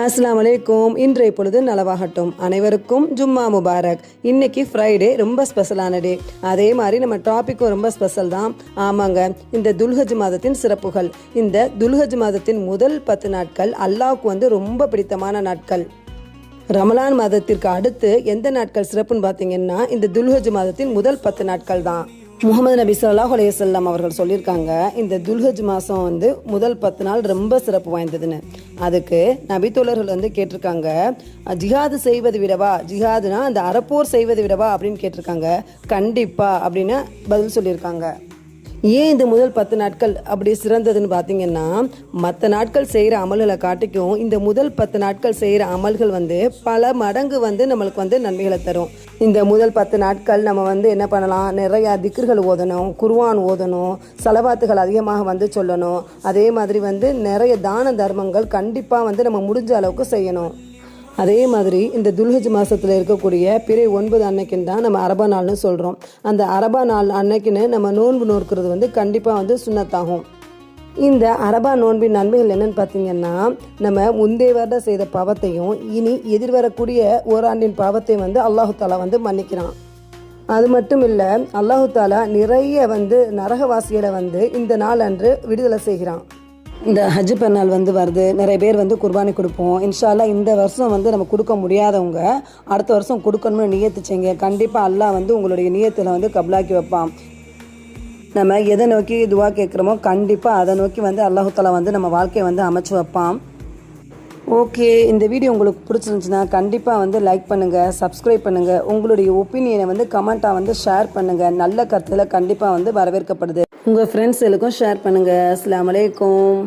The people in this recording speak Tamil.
அஸ்ஸலாமு அலைக்கும். இன்றைய பொழுது நலவாகட்டும். அனைவருக்கும் ஜும்மா முபாரக். இன்னைக்கு ஃப்ரைடே, ரொம்ப ஸ்பெஷலான டே. அதே மாதிரி நம்ம டாப்பிக்கும் ரொம்ப ஸ்பெஷல் தான். ஆமாங்க, இந்த துல்ஹஜ் மாதத்தின் சிறப்புகள். இந்த துல்ஹஜ் மாதத்தின் முதல் 10 நாட்கள் அல்லாஹ்வுக்கு ரொம்ப பிடித்தமான நாட்கள். ரமலான் மாதத்திற்கு அடுத்து எந்த நாட்கள் சிறப்புன்னு பார்த்தீங்கன்னா இந்த துல்ஹஜ் மாதத்தின் முதல் 10 நாட்கள் தான். முகமது நபி ஸல்லல்லாஹு அலைஹி வஸல்லம் அவர்கள் சொல்லியிருக்காங்க, இந்த துல்ஹஜ் மாதம் முதல் 10 நாள் ரொம்ப சிறப்பு வாய்ந்ததுன்னு. அதுக்கு நபித்தோழர்கள் கேட்டிருக்காங்க, ஜிஹாது செய்வது விடவா, ஜிஹாதுனா அந்த அறப்போர் செய்வது விடவா அப்படின்னு கேட்டிருக்காங்க. கண்டிப்பா அப்படின்னு பதில் சொல்லியிருக்காங்க. ஏன் இந்த முதல் 10 நாட்கள் அப்படி சிறந்ததுன்னு பார்த்தீங்கன்னா, மற்ற நாட்கள் செய்கிற அமல்களை காட்டிக்கும் இந்த முதல் 10 நாட்கள் செய்கிற அமல்கள் பல மடங்கு நம்மளுக்கு நன்மைகளை தரும். இந்த முதல் 10 நாட்கள் நம்ம என்ன பண்ணலாம், நிறையா திக்ர்கள் ஓதணும், குர்ஆன் ஓதணும், ஸலவாத்துகள் அதிகமாக சொல்லணும். அதே மாதிரி நிறைய தான தர்மங்கள் கண்டிப்பாக நம்ம முடிஞ்ச அளவுக்கு செய்யணும். அதே மாதிரி இந்த துல்ஹஜ் மாதத்தில் இருக்கக்கூடிய பிறை 9 அன்னைக்குன்னு தான் நம்ம அரபா நாள்னு சொல்கிறோம். அந்த அரபா நாள் அன்னைக்குன்னு நம்ம நோன்பு நோக்கிறது கண்டிப்பாக சுன்னத்தாகும். இந்த அரபா நோன்பின் நன்மைகள் என்னென்னு பார்த்தீங்கன்னா, நம்ம முந்தைய வருடம் செய்த பாவத்தையும் இனி எதிர்வரக்கூடிய ஓராண்டின் பாவத்தையும் அல்லாஹு தாலா மன்னிக்கிறான். அது மட்டும் இல்லை, அல்லாஹு தாலா நிறைய நரகவாசிகளை இந்த நாள் அன்று விடுதலை செய்கிறான். இந்த ஹஜ் பெருநாள் வருது, நிறைய பேர் குர்பானி கொடுப்போம். இன்ஷா அல்லாஹ் இந்த வருஷம் நம்ம கொடுக்க முடியாதவங்க அடுத்த வருஷம் கொடுக்கணும்னு நியத்து செய்யுங்க. கண்டிப்பாக அல்லாஹ் உங்களுடைய நியத்தில் கபுலாக்கி வைப்பான். நம்ம எதை நோக்கி துவா கேட்குறோமோ கண்டிப்பாக அதை நோக்கி அல்லாஹு தஆலா நம்ம வாழ்க்கையை அமைச்சு வைப்பான். ஓகே, இந்த வீடியோ உங்களுக்கு பிடிச்சிருந்துச்சுன்னா கண்டிப்பாக லைக் பண்ணுங்கள், சப்ஸ்கிரைப் பண்ணுங்கள். உங்களுடைய ஒப்பீனியனை கமெண்ட்டாக ஷேர் பண்ணுங்கள். நல்ல கருத்தில் கண்டிப்பாக வரவேற்கப்படுது. உங்கள் ஃப்ரெண்ட்ஸுகளுக்கும் ஷேர் பண்ணுங்கள். அஸ்ஸலாமு அலைக்கும்.